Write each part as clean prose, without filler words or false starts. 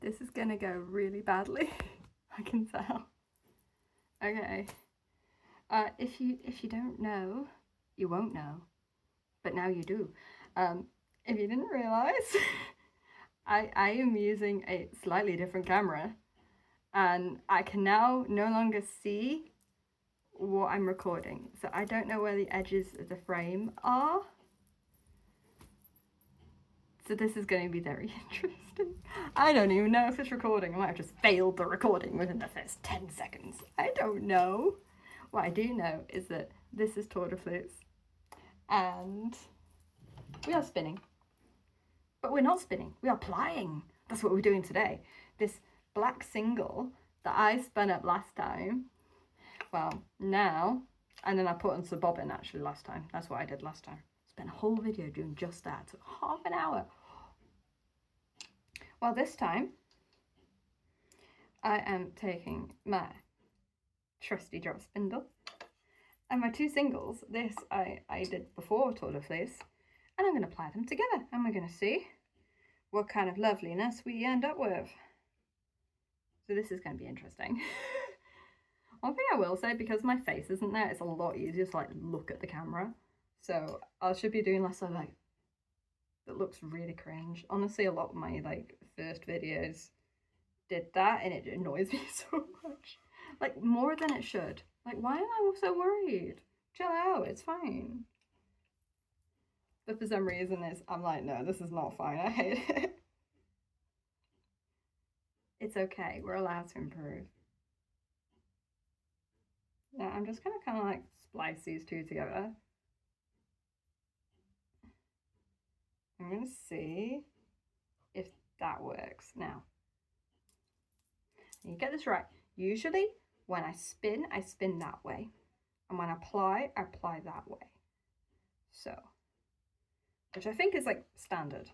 This is gonna go really badly. I can tell. Okay. If you don't know, you won't know. But now you do. If you didn't realize, I am using a slightly different camera, and I can now no longer see what I'm recording. So I don't know where the edges of the frame are. So this is going to be very interesting. I don't even know if it's recording. I might have just failed the recording within the first 10 seconds. I don't know. What I do know is that this is Tour de Fleece, and we are spinning. But we're not spinning, we are plying. That's what we're doing today. This black single that I spun up last time, well, now, and then I put on some bobbin actually last time. That's what I did last time. Spent a whole video doing just that. Took half an hour. Well, this time, I am taking my trusty drop spindle and my two singles. This I did before Tour de Fleece, and I'm going to ply them together, and we're going to see what kind of loveliness we end up with. So this is going to be interesting. One thing I will say, because my face isn't there, it's a lot easier to like look at the camera. So I should be doing less of like, that looks really cringe. Honestly, a lot of my like first videos did that, and it annoys me so much. Like more than it should. Like, why am I so worried? Chill out, it's fine. But for some reason I'm like, no, this is not fine, I hate it. It's okay, we're allowed to improve. Now I'm just gonna kind of like splice these two together. I'm gonna see if that works. Now, you get this right. Usually when I spin that way. And when I apply that way. So, which I think is like standard.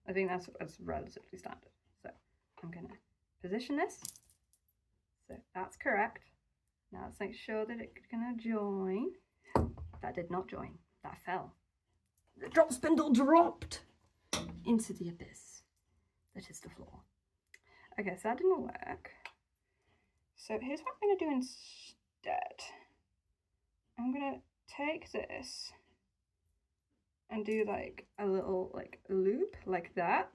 I think that's relatively standard. So I'm gonna position this. So that's correct. Now let's make sure that it's gonna join. That did not join, that fell. The drop spindle dropped into the abyss that is the floor. Okay, so that didn't work. So here's what I'm gonna do instead. I'm gonna take this and do like a little like loop like that,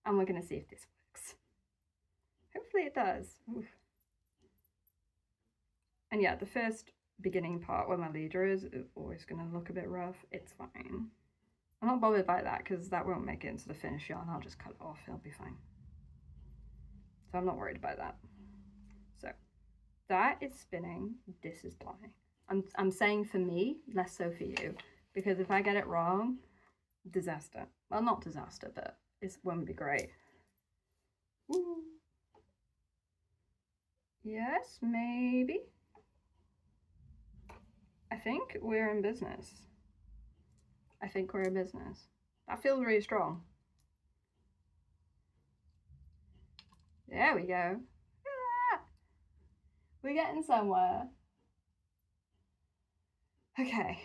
and we're gonna see if this works. Hopefully it does. Oof. And yeah, the first beginning part where my leader is always gonna look a bit rough. It's fine. I'm not bothered by that because that won't make it into the finished yarn. I'll just cut it off, it'll be fine. So I'm not worried about that. So that is spinning, this is plying. I'm saying for me, less so for you, because if I get it wrong, disaster. Well, not disaster, but it won't be great. Ooh. Yes, maybe. I think we're in business. I think we're in business. That feels really strong. There we go. Ah! We're getting somewhere. Okay,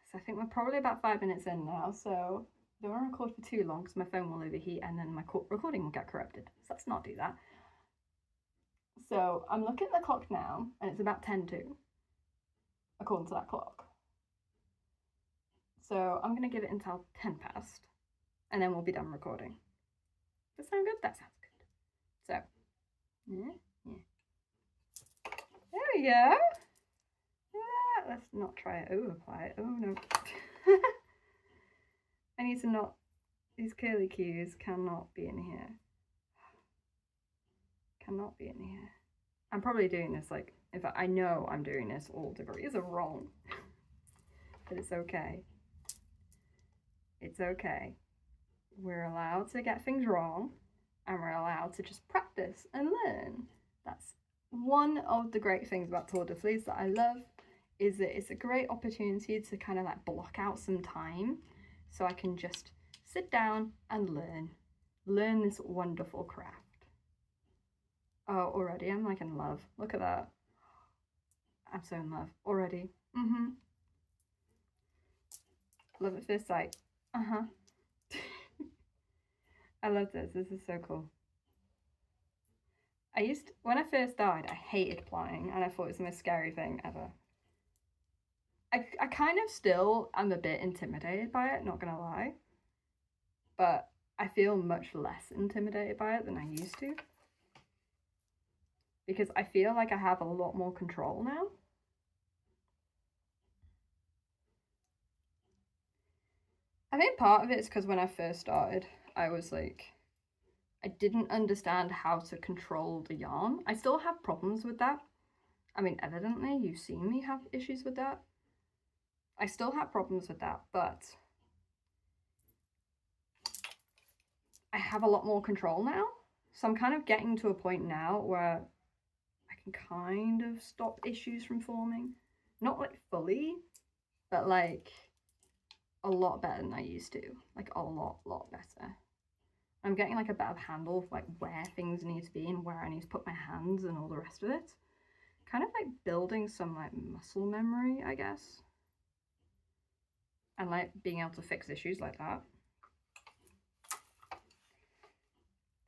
so I think we're probably about 5 minutes in now, so I don't want to record for too long because my phone will overheat and then my recording will get corrupted. So let's not do that. So I'm looking at the clock now, and it's about 10 to, according to that clock. So I'm going to give it until 10 past, and then we'll be done recording. Does that sound good? That sounds good. So, yeah. There we go. Yeah, let's not try it over apply it. Oh no. I need to not, these curly cues cannot be in here. Cannot be in here. I'm probably doing this like, in fact I know I'm doing this all degrees are wrong. But it's okay. It's okay. We're allowed to get things wrong, and we're allowed to just practice and learn. That's one of the great things about Tour de Fleece that I love, is that it's a great opportunity to kind of like block out some time so I can just sit down and learn this wonderful craft. Oh, already I'm like in love. Look at that. I'm so in love already. Love at first sight. I love this. This is so cool. when I first started, I hated plying and I thought it was the most scary thing ever. I kind of still am a bit intimidated by it, not gonna lie. But I feel much less intimidated by it than I used to. Because I feel like I have a lot more control now. I think part of it is because when I first started, I was like, I didn't understand how to control the yarn. I still have problems with that. I mean, evidently, you've seen me have issues with that. I still have problems with that, but I have a lot more control now. So I'm kind of getting to a point now where I can kind of stop issues from forming. Not like fully, but like a lot better than I used to. Like a lot better. I'm getting like a better handle of like where things need to be and where I need to put my hands and all the rest of it. Kind of like building some like muscle memory, I guess. And like being able to fix issues like that.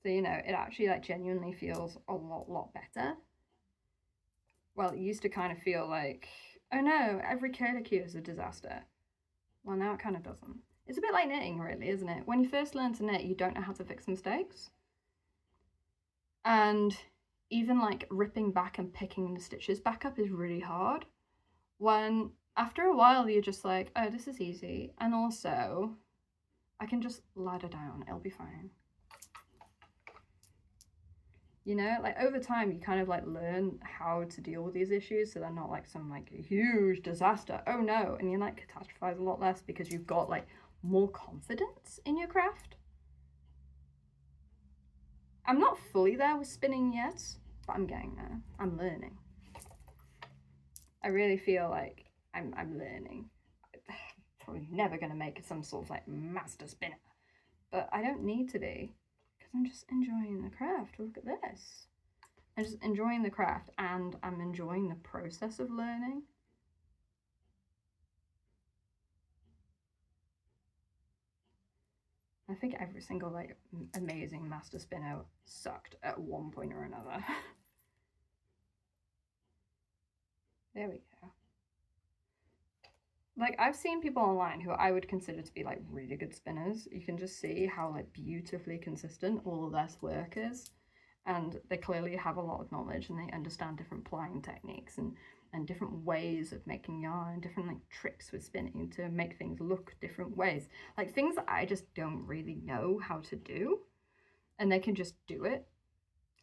So, you know, it actually like genuinely feels a lot better. Well, it used to kind of feel like, oh no, every curlicue is a disaster. Well, now it kind of doesn't. It's a bit like knitting, really, isn't it? When you first learn to knit, you don't know how to fix mistakes. And even like ripping back and picking the stitches back up is really hard. When after a while, you're just like, oh, this is easy. And also, I can just ladder down, it'll be fine. You know, like over time, you kind of like learn how to deal with these issues so they're not like some like huge disaster. Oh no. And you like catastrophize a lot less because you've got like more confidence in your craft. I'm not fully there with spinning yet, but I'm getting there. I'm learning. I really feel like I'm learning. I'm probably never going to make some sort of like master spinner, but I don't need to be. I'm just enjoying the craft. Look at this. I'm just enjoying the craft and I'm enjoying the process of learning. I think every single like amazing master spinner sucked at one point or another. There we go. Like I've seen people online who I would consider to be like really good spinners. You can just see how like beautifully consistent all of their work is. And they clearly have a lot of knowledge and they understand different plying techniques and different ways of making yarn, different like tricks with spinning to make things look different ways. Like things that I just don't really know how to do. And they can just do it.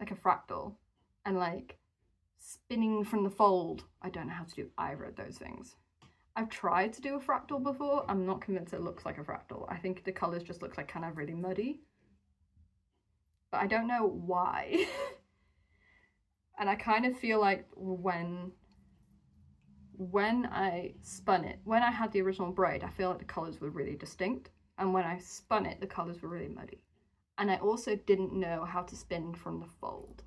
Like a fractal. And like spinning from the fold. I don't know how to do either of those things. I've tried to do a fractal before. I'm not convinced it looks like a fractal. I think the colours just look like kind of really muddy. But I don't know why. And I kind of feel like when I spun it, when I had the original braid, I feel like the colours were really distinct. And when I spun it, the colours were really muddy. And I also didn't know how to spin from the fold.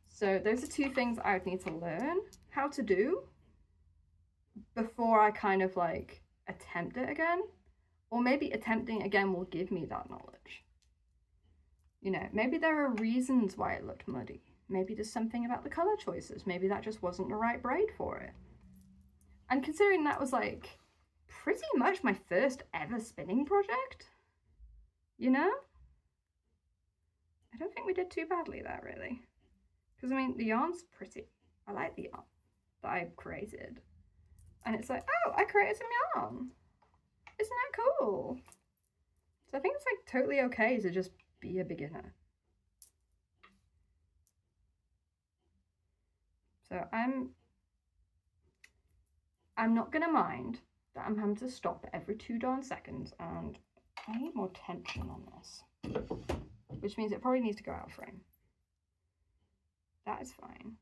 So those are two things I would need to learn how to do before I kind of like attempt it again. Or maybe attempting again will give me that knowledge. You know, maybe there are reasons why it looked muddy. Maybe there's something about the colour choices. Maybe that just wasn't the right braid for it. And considering that was like pretty much my first ever spinning project, you know? I don't think we did too badly there, really. Because, I mean, the yarn's pretty. I like the yarn that I created. And it's like, oh, I created some yarn. Isn't that cool? So I think it's like totally okay to just be a beginner. So I'm not gonna mind that I'm having to stop every 2 darn seconds, and I need more tension on this, which means it probably needs to go out of frame. That is fine.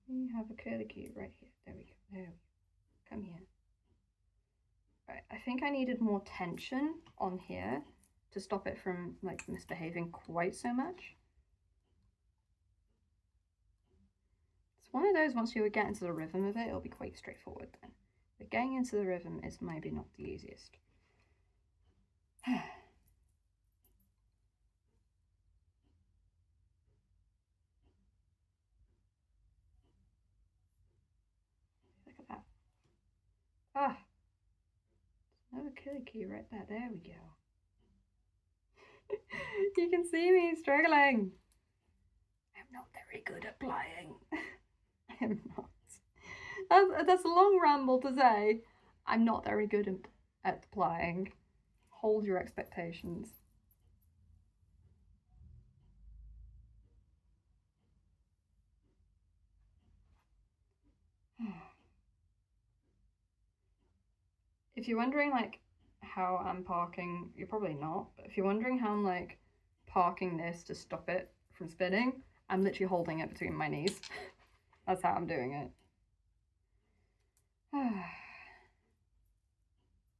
We have a curlicue right here. There we go. There we go. Come here. Right, I think I needed more tension on here to stop it from like misbehaving quite so much. It's one of those, once you get into the rhythm of it, it'll be quite straightforward then. But getting into the rhythm is maybe not the easiest. Ah, another killer key right there. There we go. You can see me struggling. I'm not very good at plying. I am not. That's a long ramble to say. I'm not very good at plying. Hold your expectations. If you're wondering like how I'm parking, you're probably not, but if you're wondering how I'm like parking this to stop it from spinning, I'm literally holding it between my knees. That's how I'm doing it.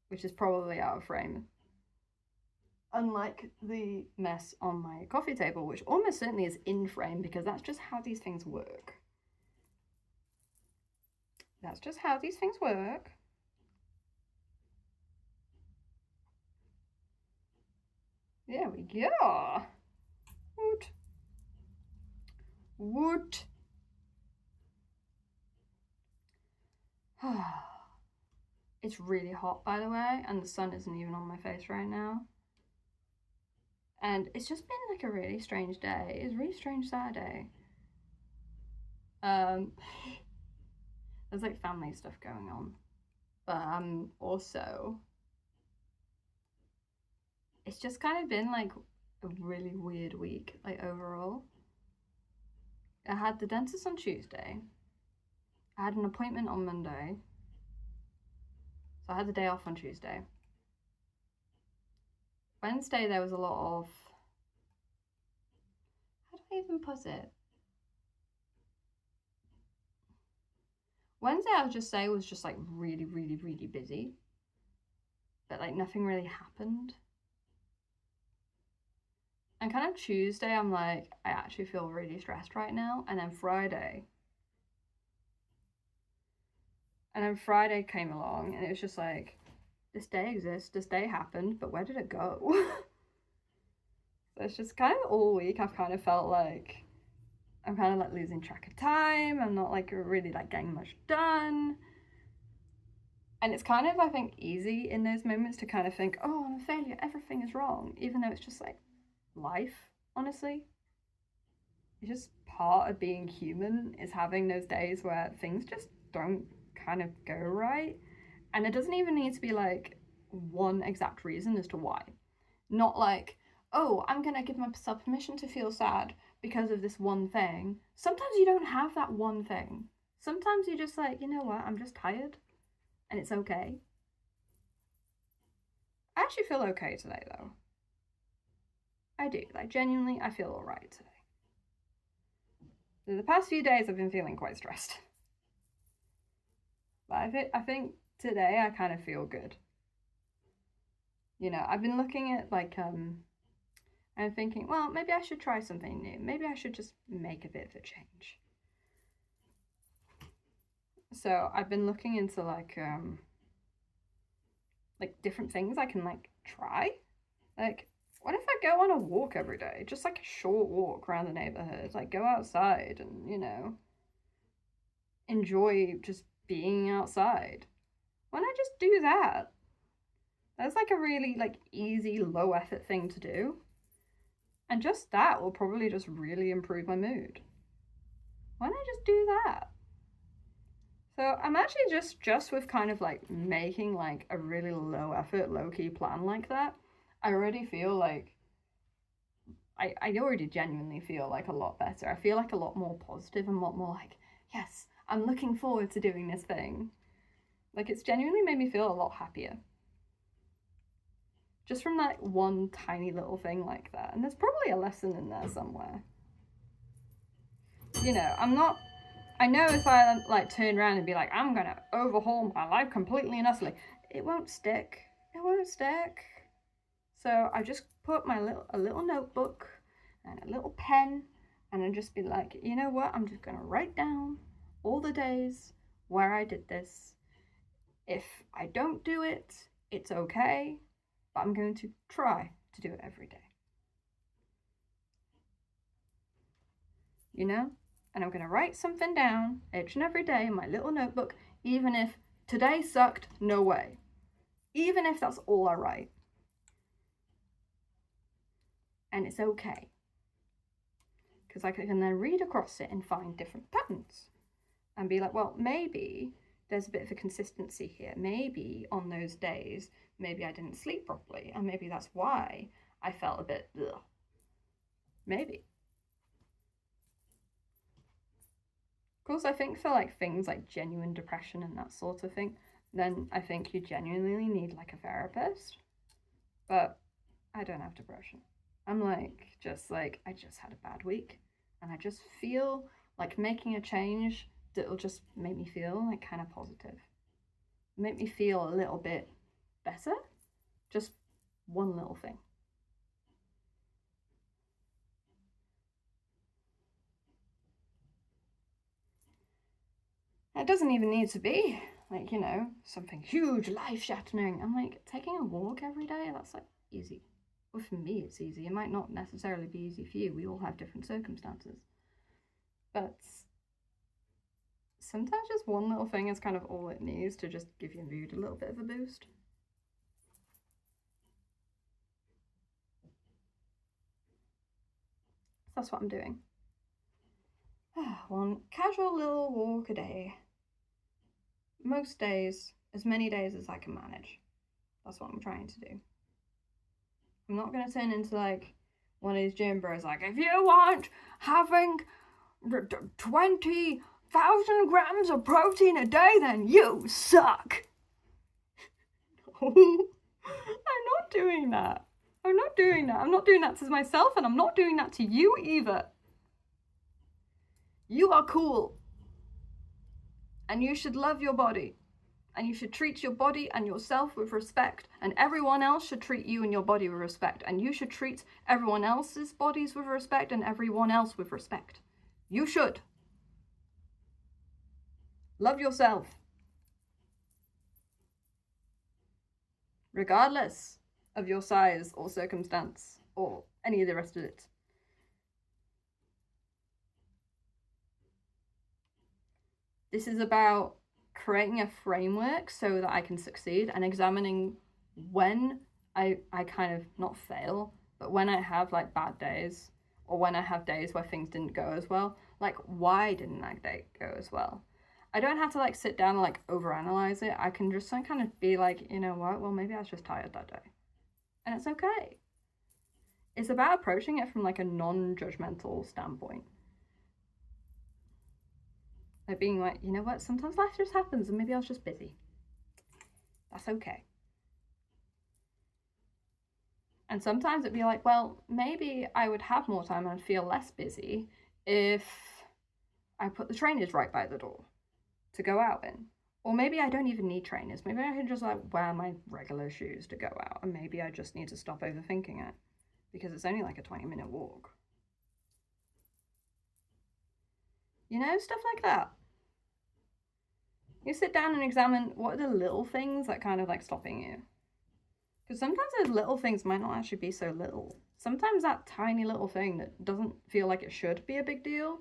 Which is probably out of frame. Unlike the mess on my coffee table, which almost certainly is in frame because that's just how these things work. That's just how these things work. There we go. Woot. Woot. It's really hot, by the way, and the sun isn't even on my face right now. And it's just been like a really strange day. It's a really strange Saturday. There's like family stuff going on. But also, it's just kind of been like a really weird week, like overall. I had the dentist on Tuesday. I had an appointment on Monday. So I had the day off on Tuesday. Wednesday there was a lot of, how do I even put it? Wednesday I would just say was just like really, really, really busy. But like nothing really happened. And kind of Tuesday I'm like, I actually feel really stressed right now. And then Friday came along and it was just like, this day exists, this day happened, but where did it go? So it's just kind of all week I've kind of felt like I'm kind of like losing track of time. I'm not like really like getting much done. And it's kind of, I think, easy in those moments to kind of think, oh, I'm a failure, everything is wrong, even though it's just like life, honestly. It's just part of being human is having those days where things just don't kind of go right. And it doesn't even need to be like one exact reason as to why. Not like, oh, I'm gonna give myself permission to feel sad because of this one thing. Sometimes you don't have that one thing. Sometimes you're just like, you know what, I'm just tired and it's okay. I actually feel okay today though. I do, like genuinely, I feel alright today. The past few days I've been feeling quite stressed. But I think today I kind of feel good. You know, I've been looking at like, I'm thinking, well, maybe I should try something new. Maybe I should just make a bit of a change. So I've been looking into like different things I can like try. Like, what if I go on a walk every day? Just like a short walk around the neighborhood. Like go outside and, you know, enjoy just being outside. Why not just do that? That's like a really like easy, low effort thing to do. And just that will probably just really improve my mood. Why not just do that? So I'm actually just with kind of like making like a really low effort, low key plan like that, I already feel like I already genuinely feel like a lot better. I feel like a lot more positive and a lot more like, yes, I'm looking forward to doing this thing. Like it's genuinely made me feel a lot happier. Just from that one tiny little thing like that. And there's probably a lesson in there somewhere. You know, I know if I like turn around and be like, I'm gonna overhaul my life completely and utterly, it won't stick. It won't stick. So I just put a little notebook and a little pen and I just be like, you know what? I'm just gonna write down all the days where I did this. If I don't do it, it's okay, but I'm going to try to do it every day. You know? And I'm going to write something down each and every day in my little notebook, even if Today sucked, no way. Even if that's all I write. And it's okay. Because I can then read across it and find different patterns. And be like, well, maybe there's a bit of a consistency here. Maybe on those days, maybe I didn't sleep properly. And maybe that's why I felt a bit, ugh. Maybe. Of course, I think for like things like genuine depression and that sort of thing, then I think you genuinely need like a therapist. But I don't have depression. I'm like, I just had a bad week. And I just feel like making a change that'll just make me feel like kind of positive. Make me feel a little bit better. Just one little thing. It doesn't even need to be like, you know, something huge, life-shattering. I'm like, taking a walk every day, that's like easy. Well, for me, it's easy. It might not necessarily be easy for you. We all have different circumstances. But sometimes just one little thing is kind of all it needs to just give your mood a little bit of a boost. So that's what I'm doing. One casual little walk a day. Most days, as many days as I can manage. That's what I'm trying to do. I'm not going to turn into like one of these gym bros like, if you want having 20,000 grams of protein a day, then you suck. I'm not doing that. I'm not doing that. I'm not doing that to myself, and I'm not doing that to you either. You are cool. And you should love your body. And you should treat your body and yourself with respect. And everyone else should treat you and your body with respect. And you should treat everyone else's bodies with respect and everyone else with respect. You should. Love yourself. Regardless of your size or circumstance or any of the rest of it. This is about creating a framework so that I can succeed and examining when I kind of not fail, but when I have like bad days or when I have days where things didn't go as well, like why didn't that day go as well? I don't have to like sit down and like overanalyze it. I can just kind of be like, you know what, well maybe I was just tired that day. And it's okay. It's about approaching it from like a non-judgmental standpoint. Like being like, you know what, sometimes life just happens and maybe I was just busy. That's okay. And sometimes it'd be like, well, maybe I would have more time and I'd feel less busy if I put the trainers right by the door to go out in. Or maybe I don't even need trainers. Maybe I can just like wear my regular shoes to go out. And maybe I just need to stop overthinking it because it's only like a 20-minute walk. You know, stuff like that. You sit down and examine what are the little things that kind of like stopping you. Because sometimes those little things might not actually be so little. Sometimes that tiny little thing that doesn't feel like it should be a big deal,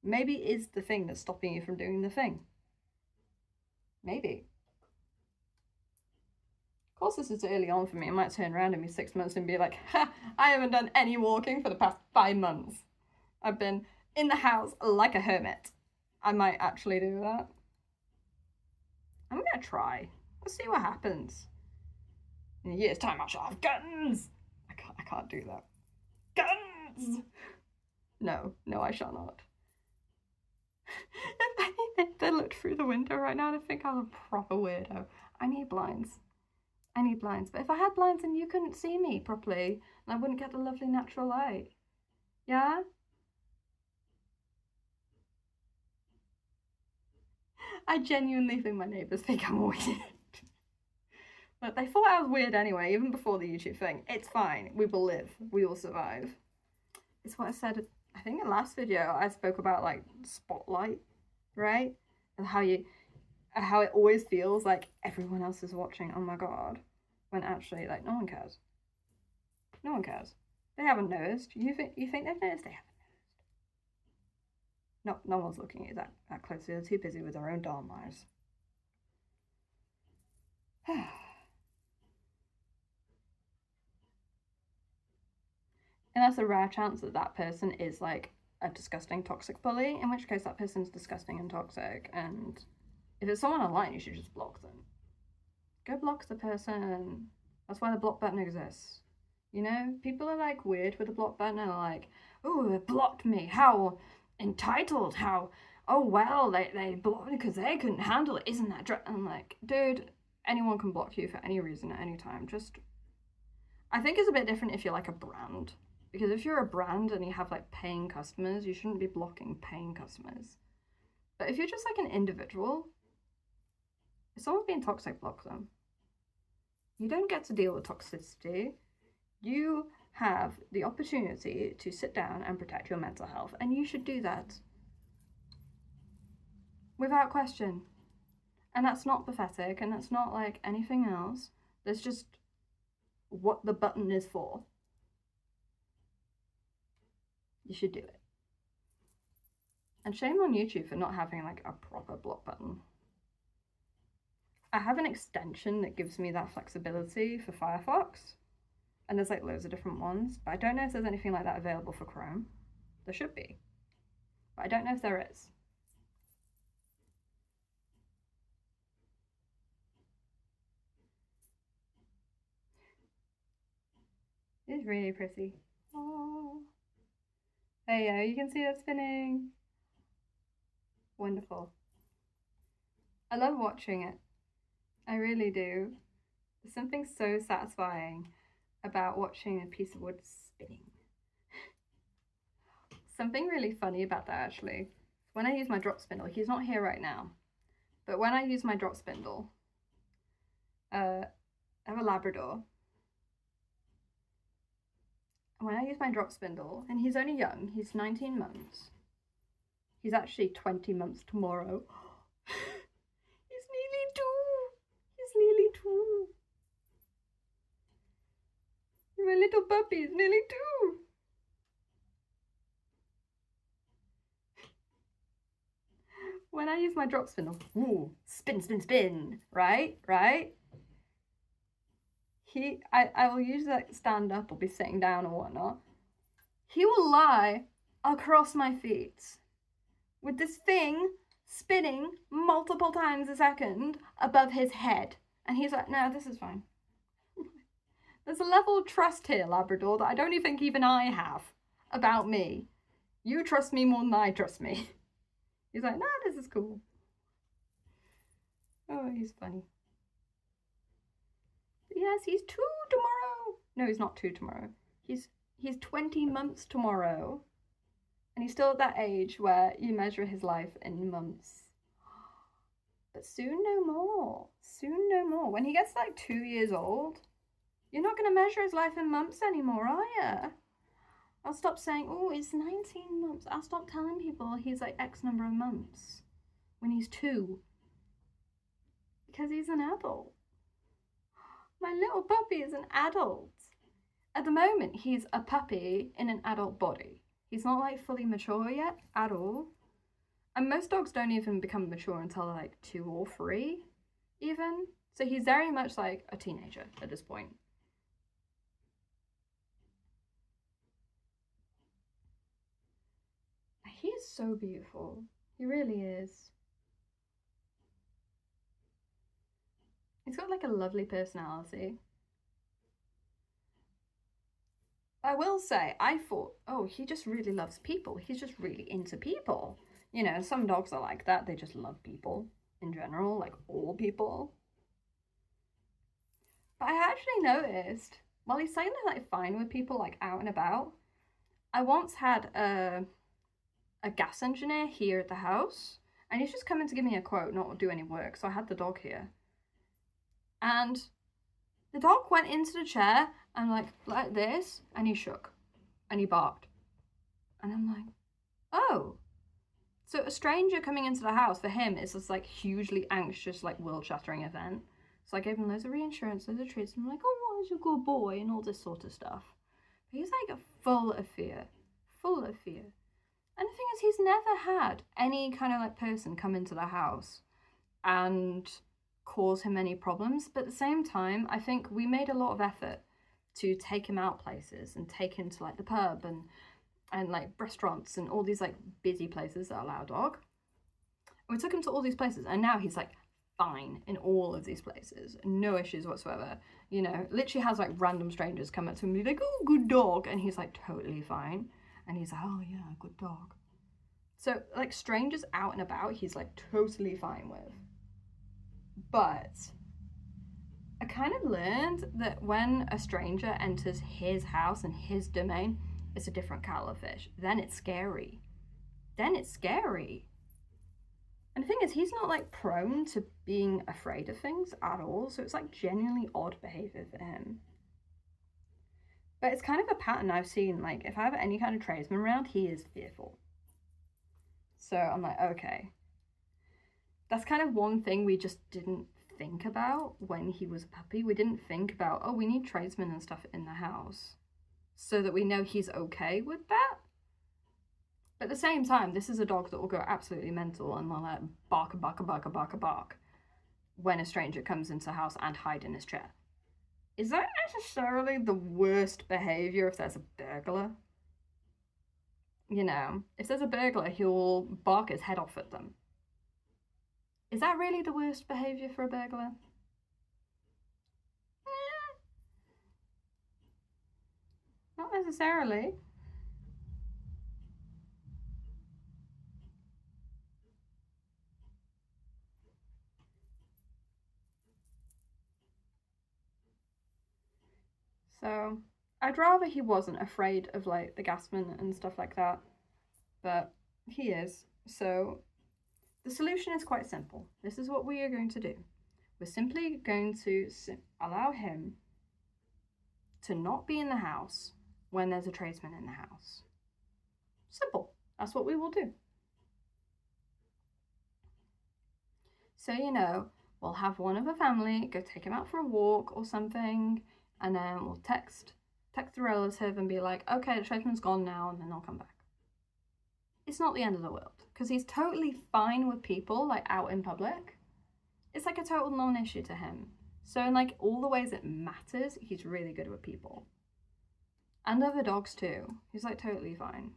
maybe is the thing that's stopping you from doing the thing. Maybe. Of course, this is early on for me. I might turn around in me 6 months and be like, ha, I haven't done any walking for the past 5 months. I've been in the house like a hermit. I might actually do that. I'm going to try. Let's see what happens. In a year's time, I shall have guns. I can't do that. Guns! No, I shall not. If they look through the window right now, they think I'm a proper weirdo. I need blinds. But if I had blinds, then you couldn't see me properly, and I wouldn't get the lovely natural light. Yeah? I genuinely think my neighbours think I'm weird. But they thought I was weird anyway, even before the YouTube thing. It's fine. We will live. We will survive. It's what I said, I think in the last video, I spoke about like spotlight, right? And how it always feels like everyone else is watching. Oh my God. When actually, like, no one cares. No one cares. They haven't noticed. You think they've noticed? They haven't noticed. No one's looking at you that closely. They're too busy with their own darn lives. unless a rare chance that that person is like a disgusting toxic bully, in which case that person's disgusting and toxic, and if it's someone online, you should just block them. Go block the person. That's why the block button exists. You know, people are like weird with the block button and are like, oh, it blocked me, how entitled, how, oh well, they blocked me because they couldn't handle it, isn't that I'm like, dude, anyone can block you for any reason at any time. Just, I think it's a bit different if you're like a brand, because if you're a brand and you have like paying customers, you shouldn't be blocking paying customers. But if you're just like an individual, if someone's being toxic, block them. You don't get to deal with toxicity. You have the opportunity to sit down and protect your mental health, and you should do that without question. And that's not pathetic, and that's not like anything else. That's just what the button is for. You should do it. And shame on YouTube for not having like a proper block button. I have an extension that gives me that flexibility for Firefox, and there's like loads of different ones, but I don't know if there's anything like that available for Chrome. There should be, but I don't know if there is. It's really pretty. Oh, there you go, you can see it spinning. Wonderful. I love watching it. I really do. There's something so satisfying about watching a piece of wood spinning. Something really funny about that actually. When I use my drop spindle, he's not here right now, but when I use my drop spindle, I have a Labrador. When I use my drop spindle, and he's only young, he's 19 months. He's actually 20 months tomorrow. He's nearly 2. He's nearly 2. My little puppy is nearly 2. When I use my drop spindle, ooh, spin, spin, spin, right? I will usually like stand up or be sitting down or whatnot. He will lie across my feet with this thing spinning multiple times a second above his head. And he's like, no, this is fine. There's a level of trust here, Labrador, that I don't even think even I have about me. You trust me more than I trust me. He's like, nah, this is cool. Oh, he's funny. But yes, he's 2 tomorrow. No, he's not 2 tomorrow. He's 20 months tomorrow. And he's still at that age where you measure his life in months. But soon no more. Soon no more. When he gets like 2 years old, you're not going to measure his life in months anymore, are you? I'll stop saying, oh, it's 19 months. I'll stop telling people he's like X number of months when he's 2. Because he's an adult. My little puppy is an adult. At the moment, he's a puppy in an adult body. He's not like fully mature yet at all. And most dogs don't even become mature until they're like 2 or 3 even. So he's very much like a teenager at this point. He is so beautiful. He really is. He's got like a lovely personality. I will say, I thought, oh, he just really loves people. He's just really into people. You know, some dogs are like that. They just love people in general, like all people. But I actually noticed, while he's saying they're like fine with people like out and about, I once had a gas engineer here at the house, and he's just coming to give me a quote, not do any work. So I had the dog here. And the dog went into the chair and like this, and he shook and he barked. And I'm like, oh. So a stranger coming into the house for him is this like hugely anxious, like world-shattering event. So I gave him loads of reinsurance, loads of treats, and I'm like, oh, what is a good boy, and all this sort of stuff. But he's like full of fear. Full of fear. And the thing is, he's never had any kind of like person come into the house and cause him any problems. But at the same time, I think we made a lot of effort to take him out places and take him to like the pub and like restaurants and all these like busy places that allow a dog. And we took him to all these places, and now he's like fine in all of these places, no issues whatsoever. You know, literally has like random strangers come up to him and be like, oh, good dog, and he's like totally fine, and he's like, oh yeah, good dog. So like strangers out and about, he's like totally fine with. But I kind of learned that when a stranger enters his house and his domain, it's a different kettle of fish. Then it's scary. And the thing is, he's not like prone to being afraid of things at all. So it's like genuinely odd behavior for him. But it's kind of a pattern I've seen. Like if I have any kind of tradesman around, he is fearful. So I'm like, okay. That's kind of one thing we just didn't think about when he was a puppy. We didn't think about, oh, we need tradesmen and stuff in the house so that we know he's okay with that. But at the same time, this is a dog that will go absolutely mental and will like bark when a stranger comes into the house and hide in his chair. Is that necessarily the worst behavior if there's a burglar? You know, if there's a burglar, he'll bark his head off at them. Is that really the worst behavior for a burglar? Not necessarily. So I'd rather he wasn't afraid of like the gasman and stuff like that, but he is. So the solution is quite simple. This is what we are going to do. We're simply going to allow him to not be in the house when there's a tradesman in the house. Simple. That's what we will do. So, you know, we'll have one of the family go take him out for a walk or something, and then we'll text the relative and be like, okay, the tradesman's gone now, and then they'll come back. It's not the end of the world, because he's totally fine with people, like, out in public. It's like a total non-issue to him. So in, like, all the ways it matters, he's really good with people. And other dogs, too. He's, like, totally fine.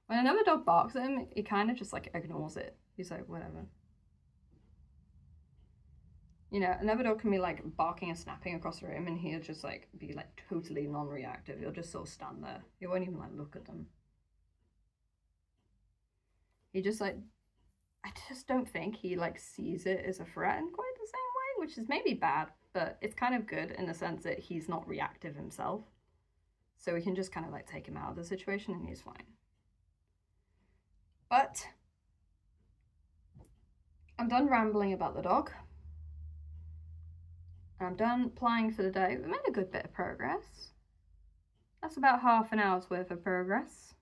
When another dog barks at him, he kind of just, like, ignores it. He's like, whatever. You know, another dog can be like barking and snapping across the room and he'll just like be like totally non-reactive. He'll just sort of stand there. He won't even like look at them. He just like, I just don't think he like sees it as a threat in quite the same way, which is maybe bad, but it's kind of good in the sense that he's not reactive himself. So we can just kind of like take him out of the situation and he's fine. But I'm done rambling about the dog. I'm done plying for the day. We made a good bit of progress. That's about half an hour's worth of progress.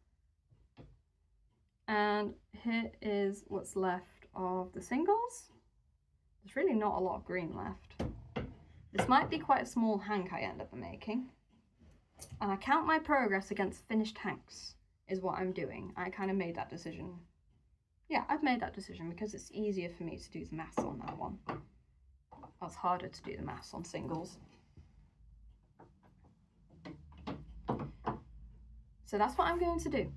And here is what's left of the singles. There's really not a lot of green left. This might be quite a small hank I end up making. And I count my progress against finished hanks, is what I'm doing. I kind of made that decision. Yeah, I've made that decision because it's easier for me to do the maths on that one. It's harder to do the maths on singles. So that's what I'm going to do.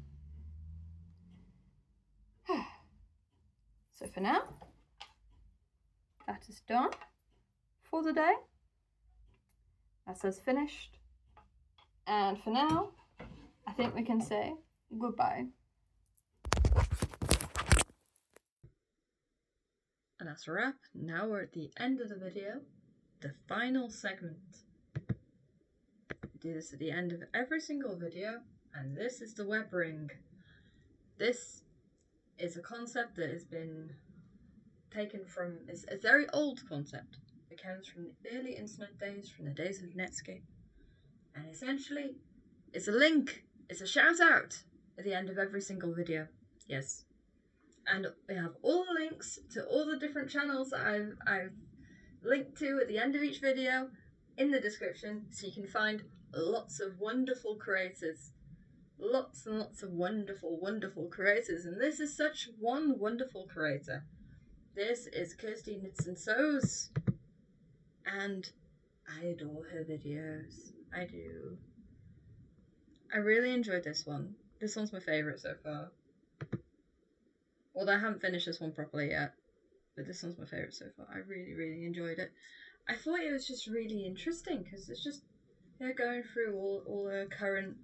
So for now, that is done for the day. That says finished. And for now, I think we can say goodbye. And that's a wrap. Now we're at the end of the video, the final segment. We do this at the end of every single video, and this is the Webring. This is a concept that has been taken from, it's a very old concept. It comes from the early internet days, from the days of Netscape. And essentially, it's a link, it's a shout out at the end of every single video. Yes. And we have all the links to all the different channels that I've linked to at the end of each video in the description, so you can find lots of wonderful creators. Lots and lots of wonderful, wonderful creators. And this is such one wonderful creator. This is Kirsty Knits and Sews. And I adore her videos. I do. I really enjoyed this one. This one's my favourite so far. Although I haven't finished this one properly yet. But this one's my favourite so far. I really, really enjoyed it. I thought it was just really interesting because it's just they're going through all the current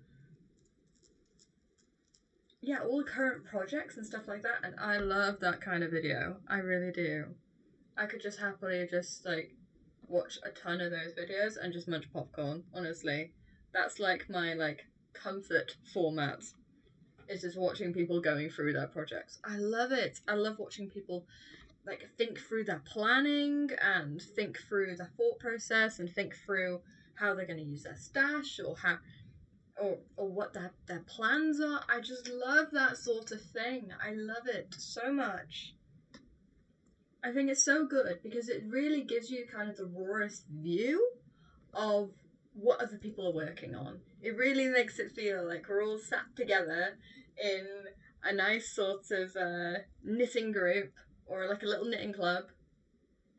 all the current projects and stuff like that, and I love that kind of video. I really do. I could just happily just like watch a ton of those videos and just munch popcorn, honestly. That's like my like comfort format. Is just watching people going through their projects. I love it. I love watching people like think through their planning and think through their thought process and think through how they're going to use their stash or how or what their plans are. I just love that sort of thing. I love it so much. I think it's so good because it really gives you kind of the rawest view of what other people are working on. It really makes it feel like we're all sat together in a nice sort of knitting group or like a little knitting club.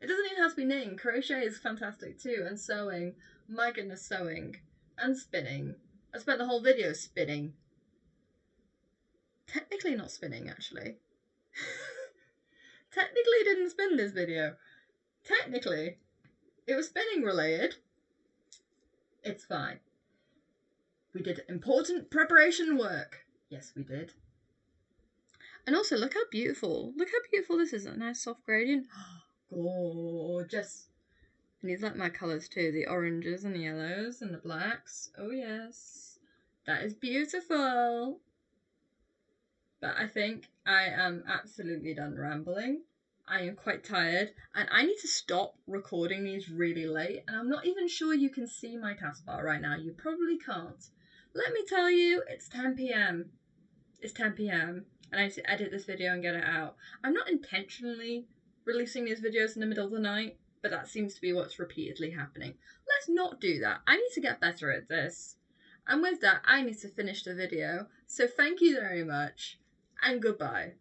It doesn't even have to be knitting. Crochet is fantastic too, and sewing. My goodness, sewing and spinning. I spent the whole video spinning. Technically not spinning, actually. Technically didn't spin this video. Technically, it was spinning related. It's fine. We did important preparation work. Yes, we did. And also, look how beautiful this is. A nice soft gradient. Gorgeous. And these like my colours too. The oranges and the yellows and the blacks. Oh yes. That is beautiful. But I think I am absolutely done rambling. I am quite tired and I need to stop recording these really late, and I'm not even sure you can see my taskbar right now. You probably can't. Let me tell you, it's 10 p.m. It's 10 p.m. and I need to edit this video and get it out. I'm not intentionally releasing these videos in the middle of the night, but that seems to be what's repeatedly happening. Let's not do that. I need to get better at this. And with that, I need to finish the video. So thank you very much and goodbye.